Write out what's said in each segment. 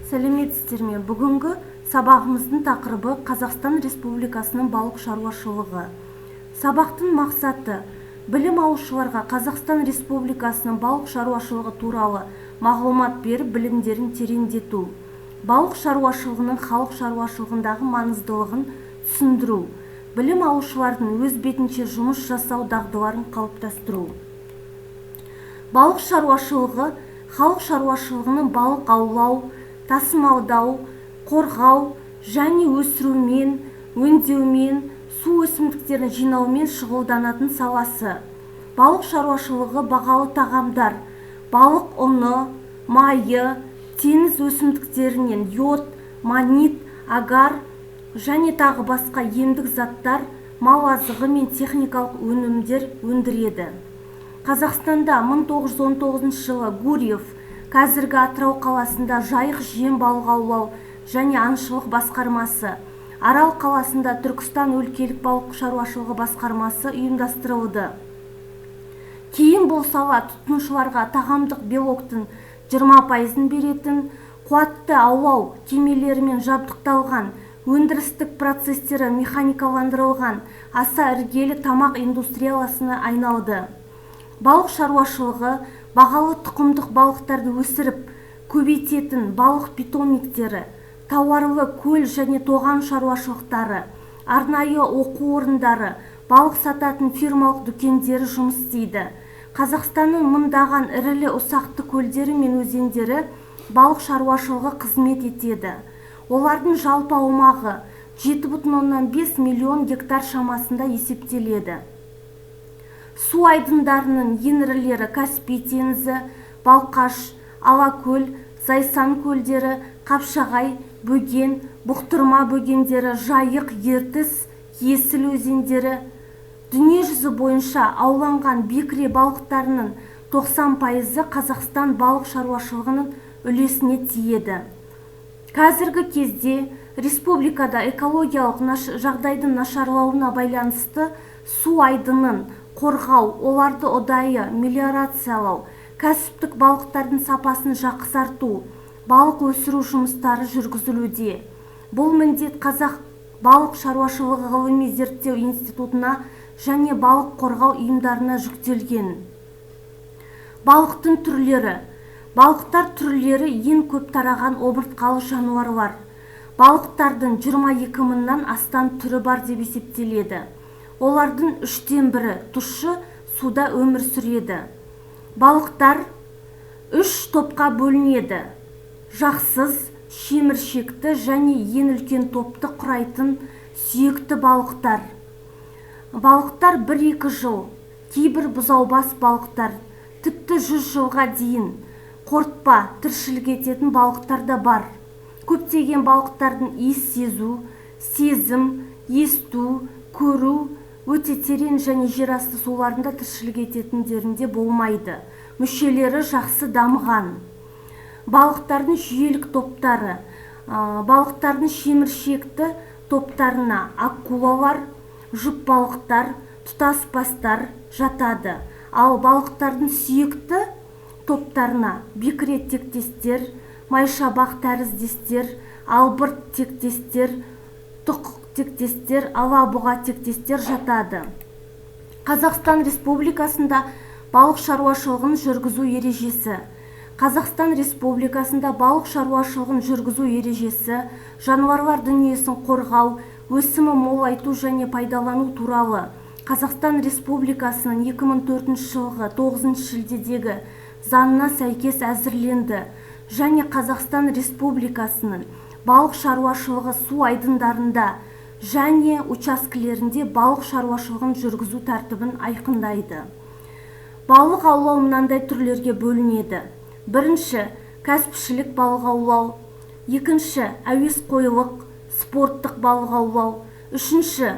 Сәлеметсіздер ме? Бүгінгі сабағымыздың тақырыбы Қазақстан Республикасының балық шаруашылығы. Сабақтың мақсаты білім алушыларға Қазақстан Республикасының балық шаруашылығы туралы мағлұмат беріп, білімдерін тереңдету. Балық шаруашылығының халық шаруашылығындағы маңыздылығын түсіндіру. Білім алушылардың өз бетінше жұмыс жасау дағдыларын қалыптастыру. Балық шаруашылығы халық шаруашылығының балық аулау, тасымалдау, қорғау және өсірумен, өңдеумен, су өсімдіктерін жинаумен шұғылданатын саласы. Балық шаруашылығы бағалы тағамдар, балық ұны, майы, теңіз өсімдіктерінен йод, манит, агар және тағы басқа емдік заттар, мал азығы мен техникалық өнімдер өндіреді. Қазақстанда 1919 жылы Гурьев, қазіргі Атырау қаласында жайық жем балық аулау және аңшылық басқармасы, Арал қаласында Түркістан өлкелік балық шаруашылығы басқармасы ұйымдастырылды. Кейін бұл сала тұтынушыларға тағамдық белоктың 20% беретін, қуатты аулау кемелерімен жабдықталған, өндірістік процестері механикаландырылған, аса іргелі тамақ индустрияласына айналды. Балық шаруашылығы бағалы тұқымдық балықтарды өсіріп, көбейтетін балық питомниктері, тауарлы көл және тоған шаруашылықтары, арнайы оқу орындары, балық сататын фирмалық дүкендері жұмыс істейді. Қазақстанның мыңдаған ірілі ұсақты көлдері мен өзендері балық шаруашылығы қызмет етеді. Олардың жалпы аумағы 7,5 миллион гектар шамасында есептеледі. Су айдындарының ең ірілері Каспий теңізі, Балқаш, Алакөл, Зайсан көлдері, Қапшағай, Бөген, Бұқтырма бөгендері, Жайық, Ертіс, Есіл өзендері. Дүниежүзі бойынша ауланған бекіре балықтарының 90% Қазақстан балық шаруашылығының үлесіне тиеді. Қазіргі кезде республикада экологиялық жағдайдың нашарлауына байланысты су айдынын қорғау, оларды ұдайы мелиорациялау, кәсіптік балықтардың сапасын жақсарту, балық өсіру жұмыстары жүргізілуде. Бұл міндет Қазақ балық шаруашылығы ғылыми зерттеу институтына және балық қорғау ұйымдарына жүктелген. Балықтың түрлері. Балықтар түрлері ең көп тараған омыртқалы жануарлар. Балықтардың 22 мыңнан астам түрі бар деп есептеледі. Олардың 1/3 тұщы суда өмір сүреді. Балықтар 3 топқа бөлінеді. Жақсыз, шеміршекті және ең үлкен топты құрайтын сүйекті балықтар. Балықтар 1-2 жыл, кейбір бұзаубас балықтар, тіпті 100 жылға дейін қортпа тіршілік ететін балықтар да бар. Көптеген балықтардың иіс сезу, сезім, есту, көру өте терең және жерасты суларында тіршілік ететіндерінде болмайды. Мүшелері жақсы дамыған. Балықтардың жүйелік топтары. Балықтардың шеміршекті топтарына акулалар, жұп балықтар, тұтас бастар жатады. Ал балықтардың сүйекті топтарына бекіре тектестер, майшабақ тәріздестер, албырт тектестер, тұқық тектестер, алабұға тектестер жатады. Қазақстан Республикасында балық шаруашылығын жүргізу ережесі. Қазақстан Республикасында балық шаруашылығын жүргізу ережесі жануарлар дүниесін қорғау, өсімі молайту және пайдалану туралы Қазақстан Республикасының 2004 жылғы 9 шілдедегі заңына сәйкес әзірленді және Қазақстан Республикасының балық шаруашылығы су айдындарында және учаскелерінде балық шаруашылығын жүргізу тәртібін айқындайды. Балық аулау мынандай түрлерге бөлінеді. Бірінші, кәсіпшілік балық аулау. Екінші, әуесқойлық, спорттық балық аулау. Үшінші,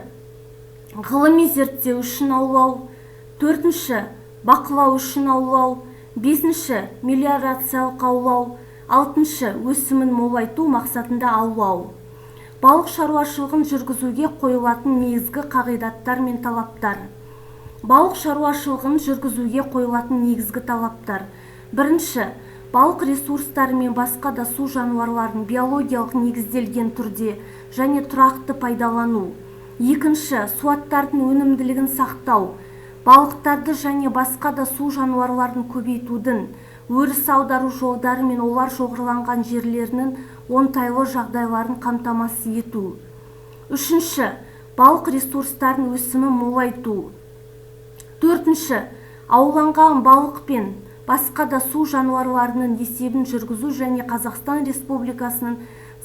ғылыми зерттеу үшін аулау. Төртінші, бақылау үшін аулау. Бесінші, мелиорациялық аулау. Алтыншы, өсімін молайту мақсатында аулау. Балық шаруашылығын жүргізуге қойылатын негізгі қағидаттар мен талаптар. Балық шаруашылығын жүргізуге қойылатын негізгі талаптар. Бірінші, балық ресурстары мен басқа да су жануарларын биологиялық негізделген түрде және тұрақты пайдалану. Екінші, суаттардың өнімділігін сақтау, балықтарды және басқа да су жануарларын көбейтудің, өріс аудару жолдары мен олар шоғырланған жерлерінің оңтайлы жағдайларын қамтамасыз ету. Үшінші, балық ресурстарын өсімі молайту. Төртінші, ауланған балық пен басқа да су жануарларының есебін жүргізу және Қазақстан Республикасының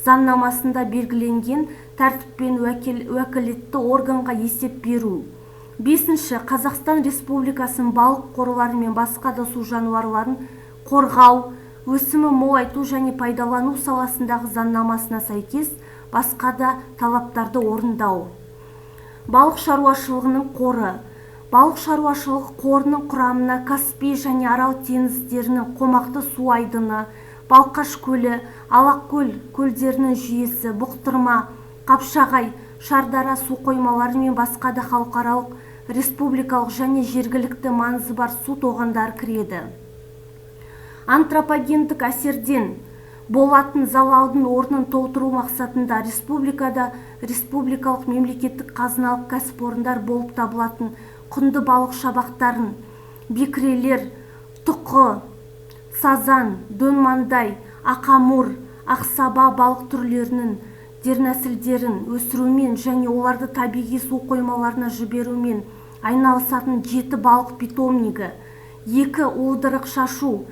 заңнамасында белгіленген тәртіппен уәкілетті органға есеп беру. Бесінші, Қазақстан Республикасының балық қорлары мен басқа да су жануарларын қорғау, өсімі молайту және пайдалану саласындағы заңнамасына сәйкес басқа да талаптарды орындау. Балық шаруашылығының қоры. Балық шаруашылығы қорының құрамына Каспий және Арал теңіздерінің қомақты су айдыны, Балқаш көлі, Алакөл көлдерінің жүйесі, Бұқтырма, Қапшағай, Шардара су қоймалары мен басқа да халықаралық, республикалық және жергілікті маңызы бар су тоғандары кіреді. Антропогендік әсерден болатын залалдың орнын толтыру мақсатында республикада республикалық мемлекеттік қазыналық кәсіпорындар болып табылатын құнды балық шабақтарын, бекірелер, тұқы, сазан, дөңмандай, ақамұр, ақсаба балық түрлерінің дернәсілдерін өсірумен және оларды табиғи су қоймаларына жіберумен айналысатын 7 балық питомнигі, 2 уылдырық шашу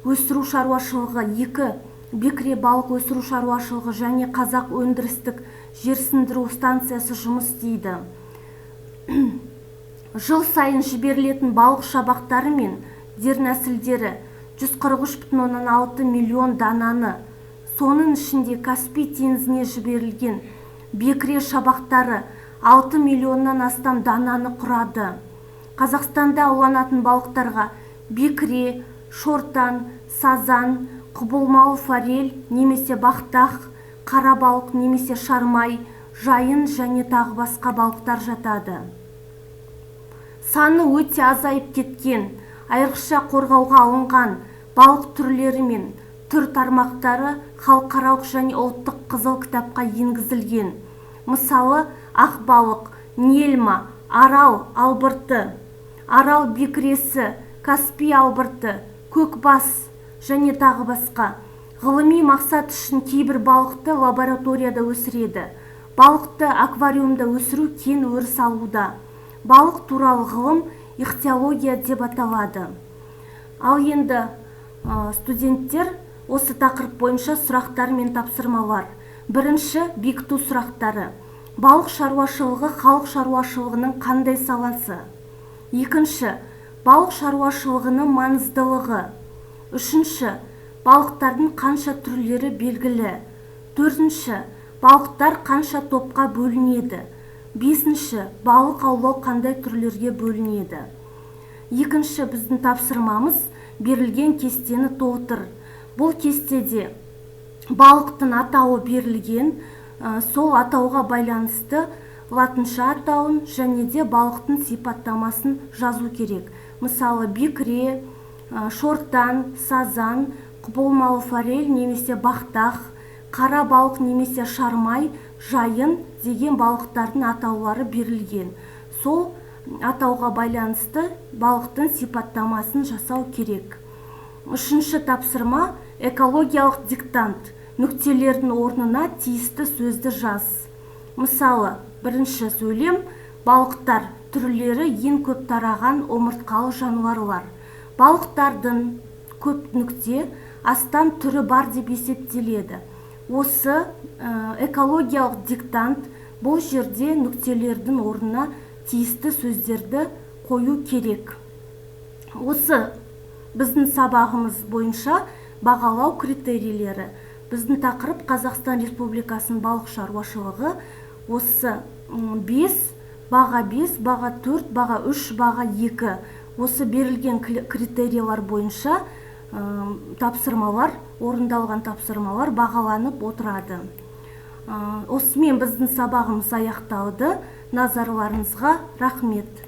өсіру шаруашылығы, 2 бекіре балық өсіру шаруашылығы және Қазақ өндірістік жерсіндіру станциясы жұмыс істейді. Жыл сайын жіберілетін балық шабақтары мен дернәсілдері 143,6 миллион дананы, соның ішінде Каспий теңізіне жіберілген бекіре шабақтары 6 миллионнан астам дананы құрады. Қазақстанда ауланатын балықтарға бекіре, шортан, сазан, құбылмалы форель немесе бақтақ, қара балық немесе шармай, жайын және тағы басқа балықтар жатады. Саны өте азайып кеткен, айрықша қорғауға алынған балық түрлері мен түр тармақтары халықаралық және ұлттық қызыл кітапқа енгізілген. Мысалы, ақ балық, нельма, арал албырты, арал бекіресі, Каспий албырты, көкбас және тағы басқа. Ғылыми мақсат үшін кейбір балықты лабораторияда өсіреді. Балықты аквариумда өсіру кен өріс алуда. Балық туралы ғылым ихтиология деп аталады. Ал енді студенттер осы тақырып бойынша сұрақтар мен тапсырмалар. Бірінші, бекіту сұрақтары. Балық шаруашылығы халық шаруашылығының қандай саласы? Екінші, балық шаруашылығының маңыздылығы. Үшінші, балықтардың қанша түрлері белгілі? Төртінші, балықтар қанша топқа бөлінеді? Бесінші, балық аулау қандай түрлерге бөлінеді? Екінші, біздің тапсырмамыз берілген кестені толтыр. Бұл кестеде балықтың атауы берілген, сол атауға байланысты латынша атауын және де балықтың сипаттамасын жазу керек. Мысалы, бекіре, шортан, сазан, құбылмалы форель немесе бақтақ, қара балық немесе шармай, жайын деген балықтардың атаулары берілген. Сол атауға байланысты балықтың сипаттамасын жасау керек. Үшінші тапсырма экологиялық диктант. Нүктелердің орнына тиісті сөзді жаз. Мысалы, бірінші сөйлем балықтар түрлері ең көп тараған омыртқалы жануарлар. Балықтардың көп нүкте астам түрі бар деп есептеледі. Осы экологиялық диктант бұл жерде нүктелердің орнына тиісті сөздерді қою керек. Осы біздің сабағымыз бойынша бағалау критерийлері. Біздің тақырып Қазақстан Республикасының балық шаруашылығы. Осы 5, баға 5, баға 4, баға 3, баға 2. Осы берілген критерийлер бойынша тапсырмалар, орындалған тапсырмалар бағаланып отырады. Осымен біздің сабағымыз аяқталды. Назарларыңызға рахмет.